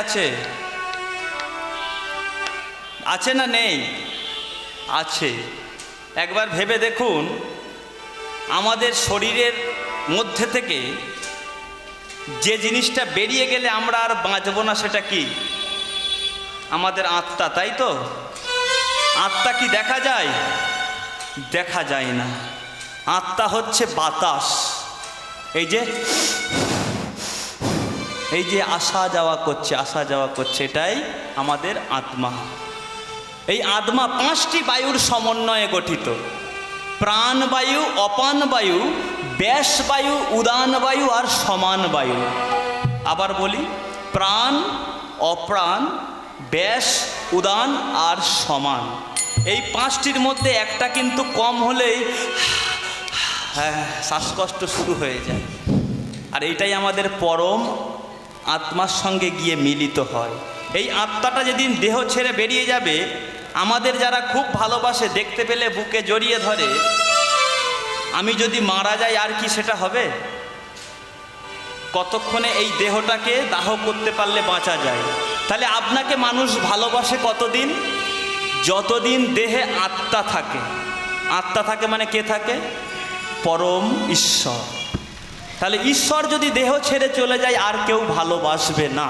আছে আছে না নেই? আছে। একবার ভেবে দেখুন, আমাদের শরীরের মধ্যে থেকে যে জিনিসটা বেরিয়ে গেলে আমরা আর বাঁচব না, সেটা কি? আমাদের আত্মা, তাই তো? আত্মা কি দেখা যায়? দেখা যায় না। আত্মা হচ্ছে বাতাস। এই যে আসা যাওয়া করছে, এটাই আমাদের আত্মা। এই আত্মা 5টি বায়ুর সমন্বয়ে গঠিত: প্রাণ বায়ু, অপান বায়ু, ব্যাস বায়ু, উদান বায়ু আর সমান বায়ু। আবার বলি, প্রাণ, অপ্রাণ, ব্যাস, উদান আর সমান। এই 5টির মধ্যে একটা কিন্তু কম হলেই শ্বাসকষ্ট শুরু হয়ে যায়। আর এইটাই আমাদের পরম আত্মার সঙ্গে গিয়ে মিলিত হয়। এই আত্মাটা যেদিন দেহ ছেড়ে বেরিয়ে যাবে, আমাদের যারা খুব ভালোবাসে, দেখতে পেলে বুকে জড়িয়ে ধরে। আমি যদি মারা যাই, আর কি সেটা হবে? কতক্ষণে এই দেহটাকে দাহ করতে পারলে বাঁচা যায়। তাহলে আপনাকে মানুষ ভালোবাসে কতদিন? যতদিন দেহে আত্মা থাকে। আত্মা থাকে মানে কে থাকে? পরম ঈশ্বর। তাহলে ঈশ্বর যদি দেহ ছেড়ে চলে যায়, আর কেউ ভালোবাসবে না।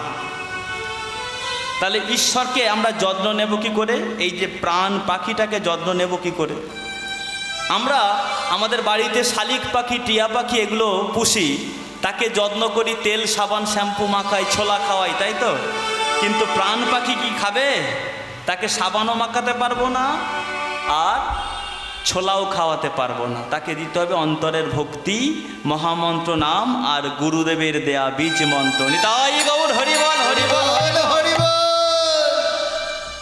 তাহলে ঈশ্বরকে আমরা যত্ন নেব কি করে? এই যে প্রাণ পাখিটাকে যত্ন নেব কি করে? আমরা আমাদের বাড়িতে শালিক পাখি, টিয়া পাখি এগুলো পুষি, তাকে যত্ন করি, তেল সাবান শ্যাম্পু মাখাই, ছোলা খাওয়াই, তাই তো? কিন্তু প্রাণ পাখি কি খাবে? তাকে সাবানও মাখাতে পারবো না, আর ছোলাও খাওয়াতে পারবো না। তাকে দিতে হবে অন্তরের ভক্তি, মহামন্ত্র নাম আর গুরুদেবের দেয়া বীজ মন্ত্র। নিতাই গৌর হরিবল হরিবল হরিবল।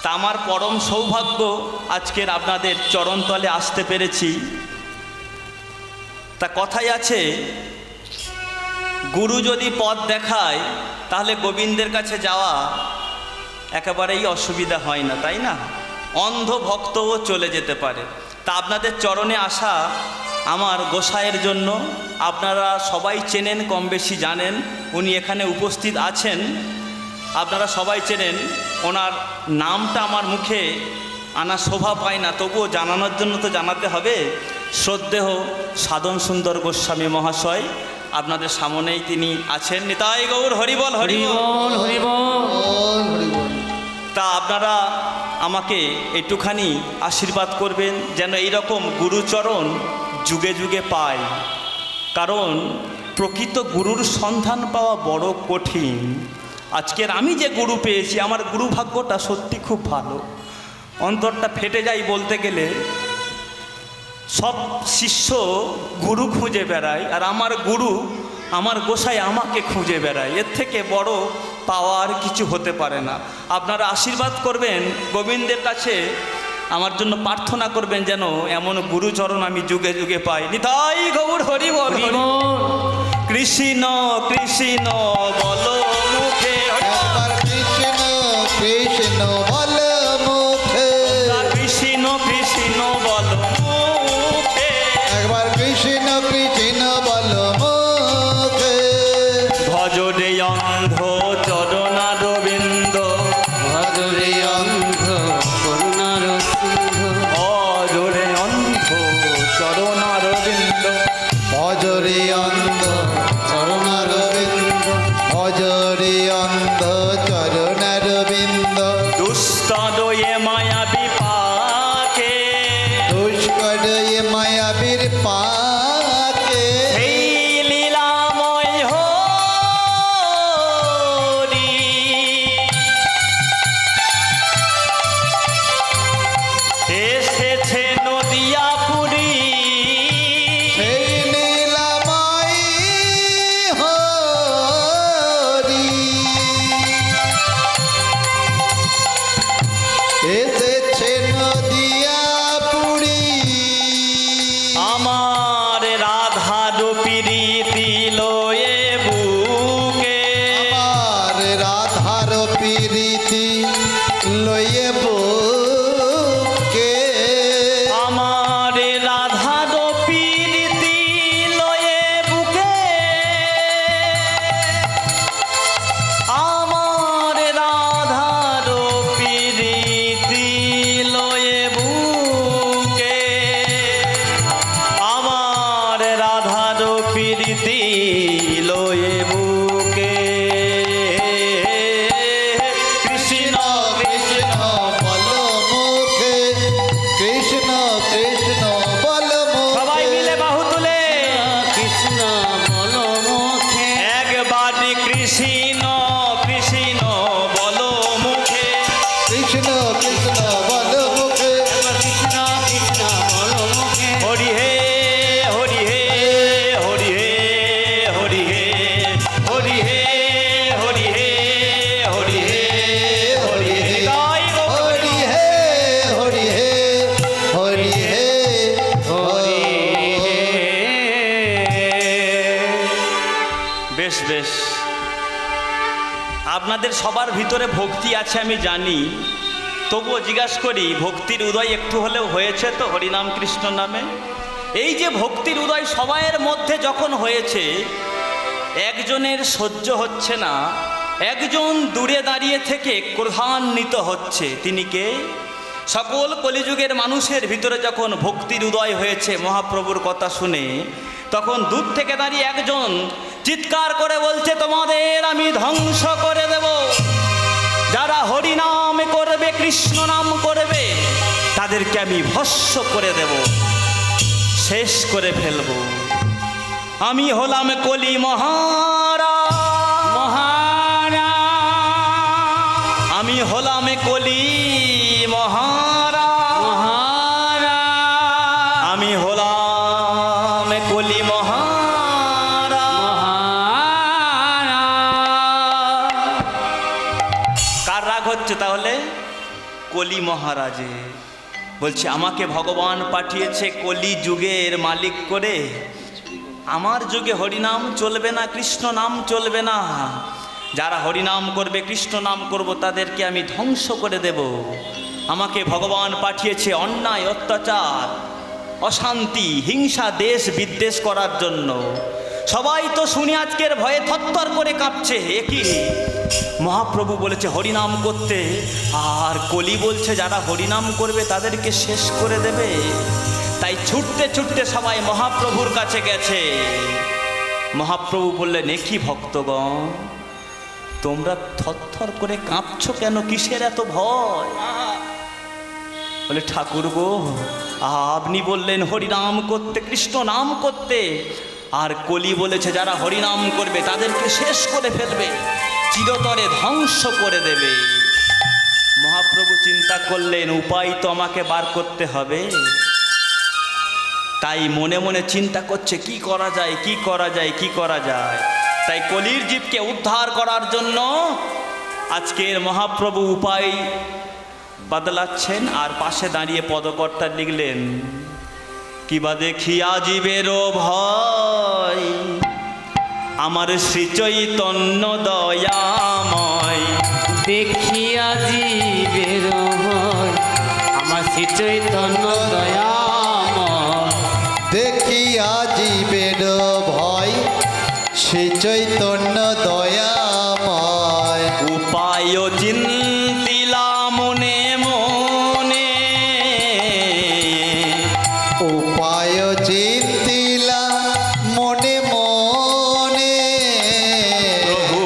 তা আমার পরম সৌভাগ্য আজকের আপনাদের চরণতলে আসতে পেরেছি। তা কথাই আছে, গুরু যদি পথ দেখায়, তাহলে গোবিন্দের কাছে যাওয়া একেবারেই অসুবিধা হয় না, তাই না? অন্ধ ভক্তও চলে যেতে পারে। তা আপনাদের চরণে আসা আমার গোসাইয়ের জন্য। আপনারা সবাই চেনেন, কম বেশি জানেন, উনি এখানে উপস্থিত আছেন। আপনারা সবাই চেনেন। ওনার নামটা আমার মুখে আনা শোভা পায় না, তবুও জানানোর জন্য তো জানাতে হবে। শ্রদ্ধেয় সাধন সুন্দর গোস্বামী মহাশয় আপনাদের সামনেই তিনি আছেন। নিতাই গৌর হরিবল হরিবল হরিবল। তা আপনারা আমাকে একটুখানি আশীর্বাদ করবেন, যেন এইরকম গুরুচরণ যুগে যুগে পাই। কারণ প্রকৃত গুরুর সন্ধান পাওয়া বড় কঠিন। আজকের আমি যে গুরু পেয়েছি, আমার গুরু ভাগ্যটা সত্যি খুব ভালো। অন্তরটা ফেটে যায় বলতে গেলে। সব শিষ্য গুরু খুঁজে বেড়ায়, আর আমার গুরু, আমার গোসাই আমাকে খুঁজে বেড়ায়। এর থেকে বড় পাওয়ার কিছু হতে পারে না। আপনারা আশীর্বাদ করবেন, গোবিন্দের কাছে আমার জন্য প্রার্থনা করবেন, যেন এমন গুরুচরণ আমি যুগে যুগে পাই। নিতাই গৌর হরিবল হরিবল। কৃষ্ণ কৃষ্ণ বলো মুখে, কৃষ্ণ কৃষ্ণ বলো মুখে, কৃষ্ণ কৃষ্ণ বলো মুখে, একবার কৃষ্ণ কৃষ্ণ বলো মুখে। ভজরে অন্ধ চরণারবিন্দ, ভজরে অন্ধ করুণার সিন্ধু, ভজরে অন্ধ চরণারবিন্দ, ভজরে অন্ধ চরণার বিন্দ, ভজরে অন্ধ চরণার বিন্দ। দুস্তদয়ে মায়া বিপাকে, দুষ্করয়ে মায়াবীর পাকে, এই লীলাময় হরি এসেছে নদিয়াপুরী। সেই নীলাময়ী হরি এসেছে নদিয়াপুরী। আমার রাধার প্রীতি লয়ে বুকে, আমার রাধার প্রীতি লয়ে বুকে, আমার রাধার প্রীতি লয়ে বুকে, আমার বেশ, আপনাদের সবার ভিতরে ভক্তি আছে আমি জানি, তবুও জিজ্ঞাসা করি, ভক্তির উদয় একটু হলেও হয়েছে তো হরিনাম কৃষ্ণ নামে? এই যে ভক্তির উদয় সবাইয়ের মধ্যে যখন হয়েছে, একজনের সহ্য হচ্ছে না, একজন দূরে দাঁড়িয়ে থেকে ক্রোধান্বিত হচ্ছে। তিনি কে? সকল কলিযুগের মানুষের ভিতরে যখন ভক্তির উদয় হয়েছে মহাপ্রভুর কথা শুনে, তখন দূর থেকে দাঁড়িয়ে একজন চিৎকার করে বলছে, তোমাদের আমি ধ্বংস করে দেব। যারা হরিনাম করবে, কৃষ্ণ নাম করবে, তাদেরকে আমি ভস্ম করে দেব, শেষ করে ফেলব। আমি হলাম কলি মহারাজ, আমি হলাম কলি মহারাজ, আমি হলাম কলি মহারাজ। কার রাগ হচ্ছে তাহলে? কলি মহারাজে বলছে, আমাকে ভগবান পাঠিয়েছে কলি যুগের মালিক করে, আমার যুগে হরিনাম চলবে না, কৃষ্ণ নাম চলবে না। যারা হরিনাম করবে, কৃষ্ণ নাম করব, তাদেরকে আমি ধ্বংস করে দেব। আমাকে ভগবান পাঠিয়েছে অন্যায়, অত্যাচার, অশান্তি, হিংসা, দেশ বিদ্বেষ করার জন্য। সবাই তো শুনে আজকের ভয়ে থরথর করে কাঁপছে। একই মহাপ্রভু বলেছে হরিনাম করতে, আর কলি বলছে যারা হরিনাম করবে তাদেরকে শেষ করে দেবে। তাই ছুটতে ছুটতে সবাই মহাপ্রভুর কাছে গেছে। মহাপ্রভু বললেন, একি ভক্তগণ, তোমরা থরথর করে কাঁপছো কেন? কিসের এত ভয়? বলে, ঠাকুর গো, আপনি বললেন হরিনাম করতে, কৃষ্ণ নাম করতে, আর কলি বলেছে যারা হরিনাম করবে তাদেরকে শেষ করে ফেলবে, চিরতরে ধ্বংস করে দেবে। মহাপ্রভু চিন্তা করলেন, উপায় তো আমাকে বার করতে হবে। তাই মনে মনে চিন্তা করছে, কি করা যায়, কি করা যায়, কি করা যায়। তাই কলির জীবকে উদ্ধার করার জন্য আজকের মহাপ্রভু উপায় বদলাচ্ছেন। আর পাশে দাঁড়িয়ে পদকর্তা লিখলেন, কিবা দেখিয়া জীবেরও ভয়, আমার শ্রী চৈতন্য দয়াময়। দেখিয়া জীবের ভয়, আমার শ্রী চৈতন্য দয়াময়। দেখিয়া জীবের ভয়, শ্রী চৈতন্য দয়াময়। উপায় চিন্তিলা মনে মনে, উপায় চিন্তিলা মনে মনে। প্রভু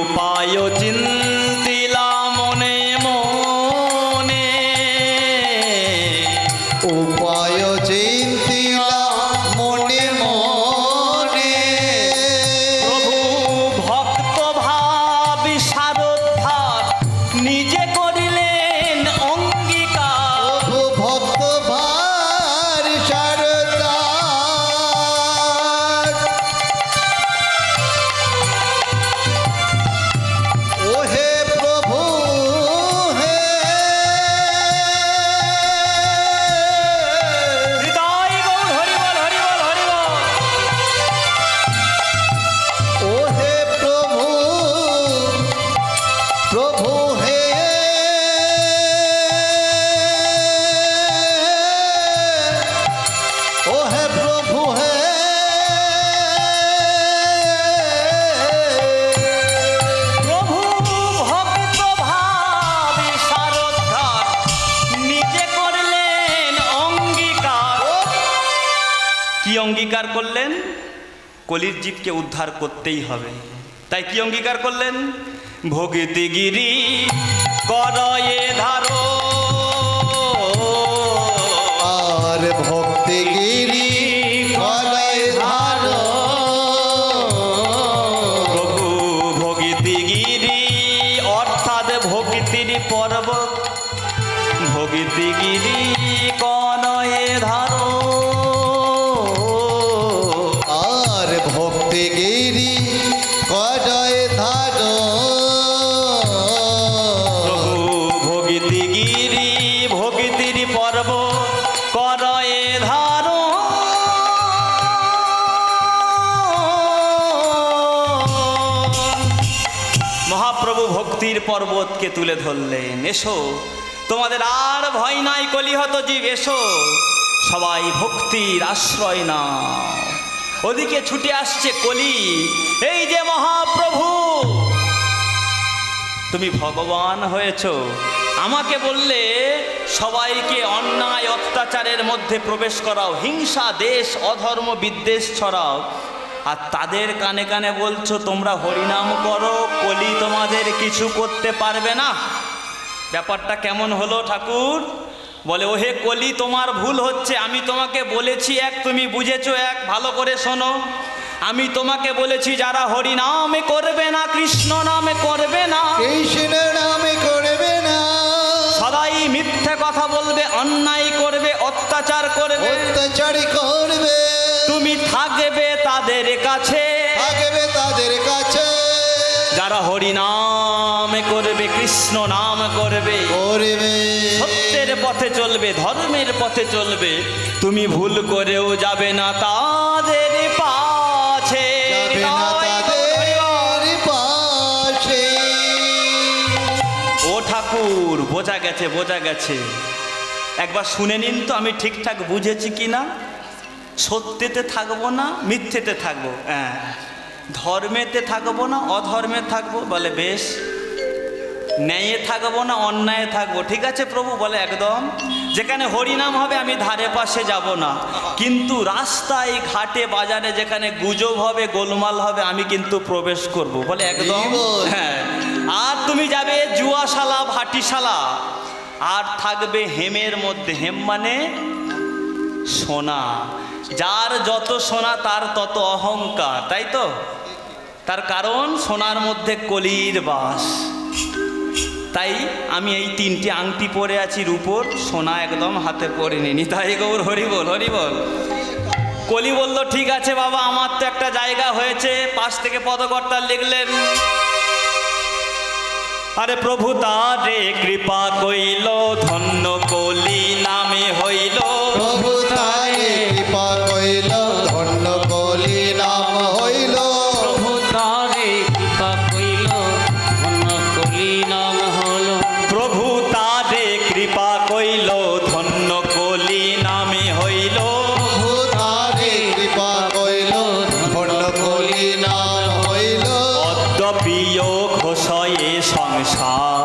উপায় চিন্তিলা মনে মনে, উপায় চিন্তিলা মনে মনে। প্রভু ভক্ত ভাব সারোদ্ধার নিজে করিলেন অঙ্গীকার। প্রভু ভক্ত ভার সারদার, ওহে প্রভু হে। হৃদয় গৌর হরিবল হরিবল হরিবল। ওহে প্রভু, প্রভু হে। ওহে প্রভু হে। প্রভু ভক্ত ভাব সারোদ্ধার নিজে করলেন অঙ্গীকার। কি অঙ্গীকার করলেন? কলির জীবকে উদ্ধার করতেই হবে। তাই কি অঙ্গীকার করলেন? ভক্তিগিরি করয়ে ধারো, আর ভক্তিগিরি করে ধারো। প্রভু ভক্তিগিরি অর্থাৎ ভক্তির পর্বত, ভক্তিগিরি কনয়ে ধারো। আর ভক্তিগিরি করে ধারো। প্রভু ভক্তিগিরি ভক্তির পর্ব করয়ে ধারো। পর্বতকে তুলে ধরলেন। এসো, তোমাদের আর ভয় নাই কলিহত জীব, এসো সবাই ভক্তির আশ্রয় নাও। ওদিকে ছুটে আসছে কলি, এই যে মহাপ্রভু তুমি ভগবান হয়েছো, আমাকে বললে সবাইকে অন্যায় অত্যাচারের মধ্যে প্রবেশ করাও, হিংসা দেশ অধর্ম বিদ্বেষ ছড়াও, আর তাদের কানে কানে বলছো তোমরা হরিনাম করো, কলি তোমাদের কিছু করতে পারবে না। ব্যাপারটা কেমন হলো ঠাকুর? বলে ওহে কলি, তোমার ভুল হচ্ছে। আমি তোমাকে বলেছি এক, তুমি বুঝেছো এক। ভালো করে শোনো, আমি তোমাকে বলেছি যারা হরি নামে করবে না, কৃষ্ণ নামে করবে না, কৃষ্ণ নামে করবে না, সদাই মিথ্যে কথা বলবে, অন্যায় করবে, অত্যাচার করবে, অত্যাচারী করবে, তুমি থাকবে তাদের কাছে। থাকবে তাদের কাছে, যারা হরি নামে করবে, কৃষ্ণ নাম করবে, করবে সত্যের পথে চলবে, ধর্মের পথে চলবে, তুমি ভুল করেও যাবে না তাদের পাছে। যাবে না তাদের পাশে। ও ঠাকুর, বোঝা গেছে বোঝা গেছে। একবার শুনে নিন তো আমি ঠিকঠাক বুঝেছি কি না। সত্যেতে থাকবো না, মিথ্যেতে থাকবো, হ্যাঁ, ধর্মেতে থাকবো না, অধর্মে থাকবো। বলে বেশ। ন্যায়ে থাকবো না, অন্যায়ে থাকবো। ঠিক আছে প্রভু। বলে একদম। যেখানে হরিনাম হবে আমি ধারে পাশে যাব না, কিন্তু রাস্তায় ঘাটে বাজারে যেখানে গুজব হবে, গোলমাল হবে, আমি কিন্তু প্রবেশ করব। বলে একদম। হ্যাঁ। আর তুমি যাবে জুয়াশালা, ভাটিশালা, আর থাকবে হেমের মধ্যে। হেম মানে সোনা। যার যত সোনা তার তত অহংকার, তাই তো? তার কারণ সোনার মধ্যে কলির বাস। তাই আমি এই তিনটি আংটি পরে আছি রূপোর, সোনা একদম হাতে পরে নিনি। তাই গৌর হরি বল, হরি বল। কলি বলল ঠিক আছে বাবা, আমার তো একটা জায়গা হয়েছে। পাশ থেকে পদকর্তা লিখলেন, আরে প্রভু তারে কৃপা কইল, ধন্য কলি নামে হইল। প্রভু তারে কৃপা কইল, ধন্য কলি নাম হইল। প্রভু তারে কৃপা কইল, ধন্য কলি নাম হলো। প্রভু তারে কৃপা কইল, ধন্য কলি নামে হইল। প্রভু তারে কৃপা কইল, ধন্য কলি নাম হইল। অদ্যপিয় ঘোষয়ে সংসার,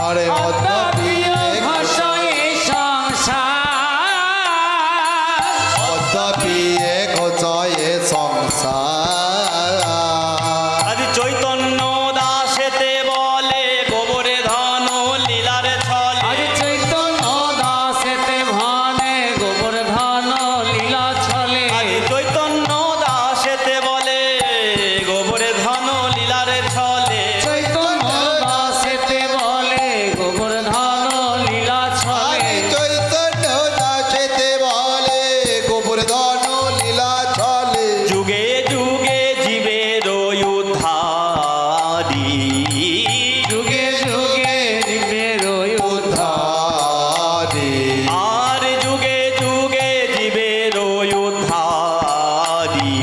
আরে প্রিয় ভাষায় সংসার, অদ্যাপি এক জয়ে সংসার। আজ চৈতন্য দাসেতে বলে, গোবরে ধন লীলার ছলে। আজ চৈতন্য দাসেতে ভানে, গোবর্ধন লীলা ছলে। আজ চৈতন্য দাসেতে বলে, গোবরে ধন লীলার ছলে। চৈতন্য দাসেতে বলে, গোবর্ধন লীলা ছলে। আরে চৈতন্য দাসেতে বলে, গোবর্ধন লীলা চলে। যুগে যুগে জীবের উদ্ধারি, যুগে যুগে বেরোয় উদ্ধারে, আর যুগে যুগে জীবের উদ্ধারি।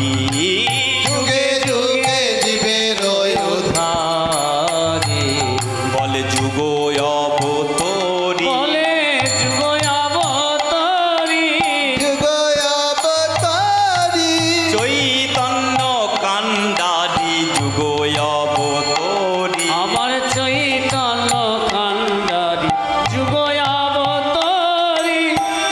যুগে যুগে জীবের উদ্ধারে। বলে যুগ অবতরি, বলে যুগ অবতারী, যুগ অবতারী। চৈতন্য কান্ডারি। যুগ অবতরি, আমার চৈতন্য কান্ডারি। যুগ অবতারী,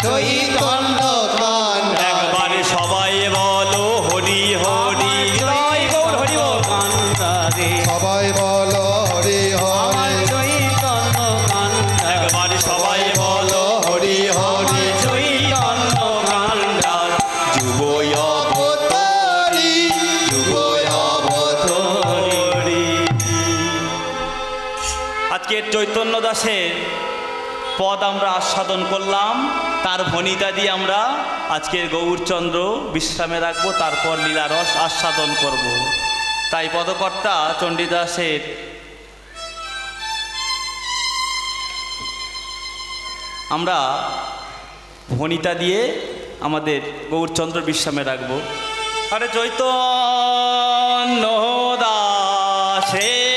চৈতন্য কান্ডারি। একবার সবাই বলো হরি হরি। জয় গৌর হরি বল। কান্ডারি। সবাই বলো হরি আমার হরি, চৈতন্য কান্ডারি। একবার সবাই বলো হরি হরি। চৈতন্য কান্ডার। যুগ অবতারী, যুগ অবতারী। আজকের চৈতন্য দাসের পদ আমরা আস্বাদন করলাম, তার ভনিতা দিয়ে আমরা আজকের গৌরচন্দ্র বিশ্রামে রাখবো, তারপর লীলারস আস্বাদন করব। তাই পদকর্তা চণ্ডীদাসের আমরা ভনিতা দিয়ে আমাদের গৌরচন্দ্র বিশ্রামে রাখবো। আরে চৈতন্য দাসের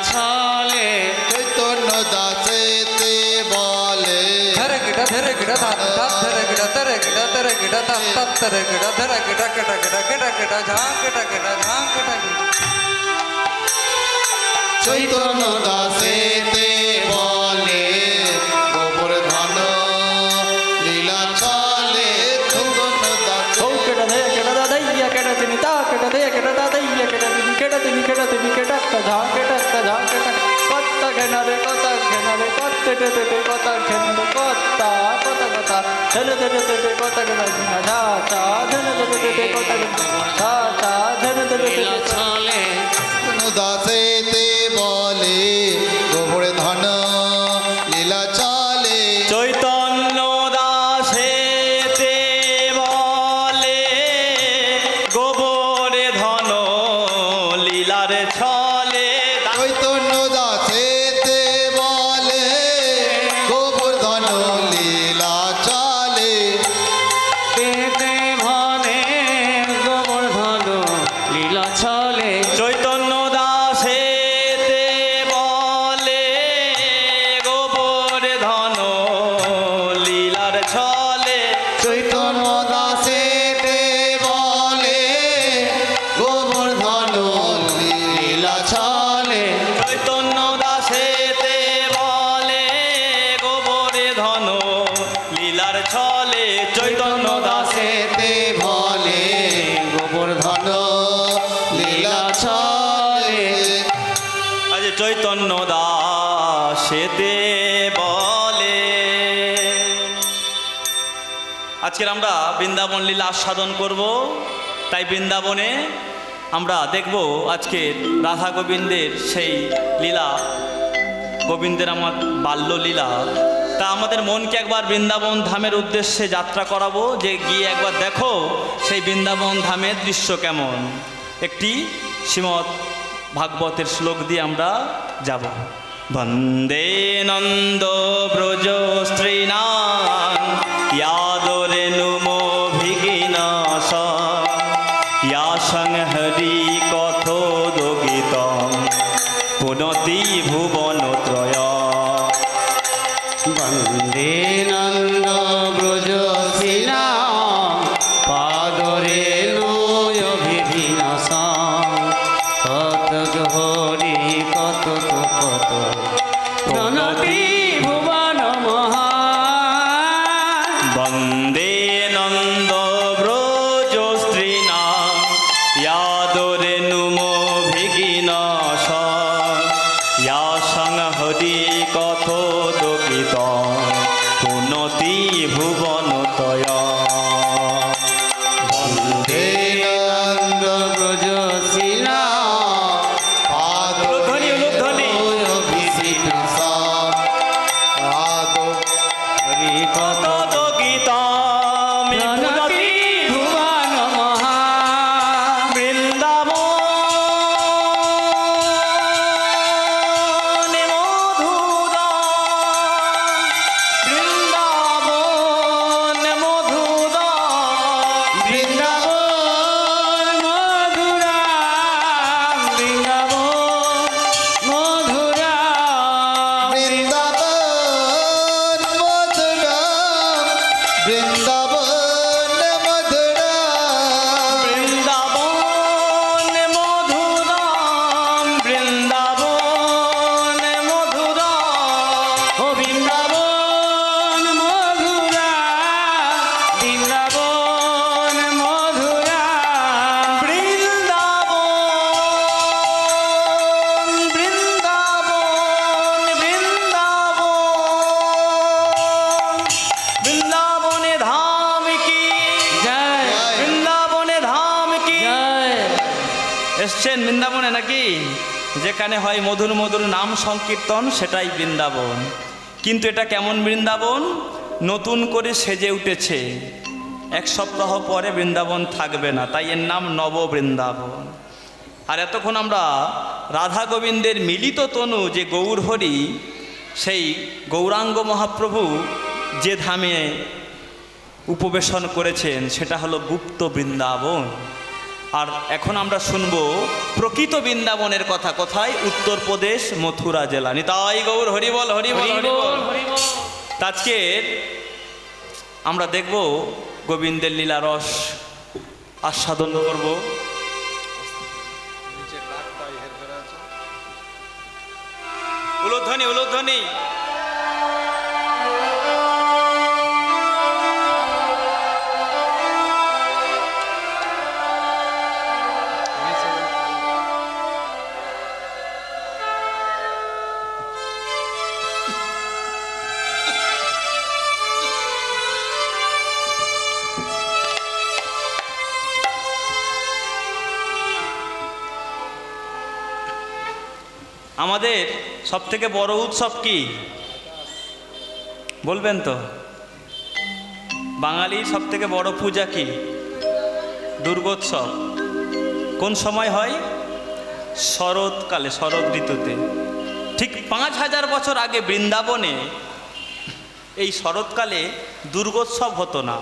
ছলে চৈতন্য দাসেতে বলে ধরে গিটা ধরে গিটা ধান ধান ধরে গিটা ধরে গিটা ধরে গিটা ধান ধান ধরে গিটা ধরে গিটা কেটা কেটা কেটা কেটা ঝাঁ কেটা কেটা ঝাঁ কেটা কেটা চৈতন্য দাসেতে বলে গোবর্ধন লীলা চলে চৈতন্য দাস ও কেটা দে কেটা দা দইয়া কেটা তিনি তা কেটা দে কেটা দা দইয়া কেটা তিনি কেটা তিনি কেটা তিনি কেটা ঝা কেটা কত ঘেনারে কত ঘেনারে কত তে তে তে কত ঘেনারে কত কত কত ধরে ধরে ধরে কত ঘেনা ঝা ঝা ধরে ধরে ধরে কত ঝা ঝা ধরে ধরে ধরে ছলে দাসেতে বলে গোবর্ধন লীলা চলে চৈতন্য দাসেতে বলে গোবরে ধন লীলার ছলে চৈতন্য দাসেতে বলে গোবর্ধন লীলা চলে পেতে ভনে গোবর্ধন লীলা ছলে চৈতন্য দাসেতে বলে গোবরে ধন লীলার ছলে চৈতন্য দাসেতে বলে গোবর্ধন লীলা চলে চৈতন্য দাসেতে বলে গোবরে ধন লীলার ছলে চৈতন্য দাসে দাসেতে বলে গোবর্ধন লীলা চলে আজ চৈতন্য দাসেতে বলে। আজকের আমরা বৃন্দাবন লীলা আস্বাদন করব, তাই বৃন্দাবনে আমরা দেখব আজকে রাধা গোবিন্দের সেই লীলা, গোবিন্দের আমার বাল্য লীলা। তা আমাদের মনকে একবার বৃন্দাবন ধামের উদ্দেশ্যে যাত্রা করাবো, যে গিয়ে একবার দেখো সেই বৃন্দাবন ধামের দৃশ্য কেমন। একটি শ্রীমদ্ ভাগবতের শ্লোক দিয়ে আমরা যাব। বন্দে নন্দ ব্রজ স্ত্রীনাং ইয়াদরে নুমো ভিগিনাশ ইয়া সংহরি কথোদগীত পুনতি ভুবনত্রয়। বন্দে নন্দ ব্রজ শিলা পাদরে নয় বিভিনাশ কত হরি কত কত প্রণতি ভুবন মহা। বন্দে নন্দ ব্রজ স্ত্রীনাং ইয়াদরে নুমো ভিগিনাশ ইয়া সংহরি কথোদগীত পুনতি ভুবনতয়। বন্দে নন্দ ব্রজ শিলা উলুধ্বনি, উলুধ্বনি। হরি কত কথোদগীত প্রণতি ভুবন মহা। বৃন্দাবন মধুর, বৃন্দাবন মধুর, বৃন্দাবন মধুরা বৃন্দাবন মধুরা বৃন্দাবন মধুরা বৃন্দাবন মধুরা বৃন্দাবন মধুর, বৃন্দাবন মধুর, ও বৃন্দাবন মধুরা বৃন্দাবন মধুরা বৃন্দাবন, বৃন্দাবন, বৃন্দাবন, বৃন্দাবনে ধাম কি জয় বৃন্দাবনে ধাম কি। জয় এসছেন বৃন্দাবনে নাকি? যেখানে হয় মধুর মধুর নাম সংকীর্তন, সেটাই বৃন্দাবন। কিন্তু এটা কেমন বৃন্দাবন? নতুন করে সেজে উঠেছে। এক সপ্তাহ পরে বৃন্দাবন থাকবে না, তাই এর নাম নব বৃন্দাবন। আর এতক্ষণ আমরা রাধা গোবিন্দের মিলিত তনু যে গৌরহরি, সেই গৌরাঙ্গ মহাপ্রভু যে ধামে উপবেশন করেছেন সেটা হলো গুপ্ত বৃন্দাবন। আর এখন আমরা শুনবো প্রকৃত বৃন্দাবনের কথা। কোথায়? উত্তরপ্রদেশ, মথুরা জেলা। নিতাই গৌর হরিবল হরিবল হরিবল। আজকে আমরা দেখব গোবিন্দের লীলা রস আস্বাদন করব। উলুধ্বনি উলুধ্বনি। আমাদের সবথেকে বড় উৎসব কি বলবেন তো? বাঙালির সবথেকে বড় পূজা কি? দুর্গোৎসব। কোন সময় হয়? শরৎকালে, শরৎ ঋতুতে। ঠিক 5000 বছর আগে বৃন্দাবনে এই শরৎকালে দুর্গোৎসব হতো না।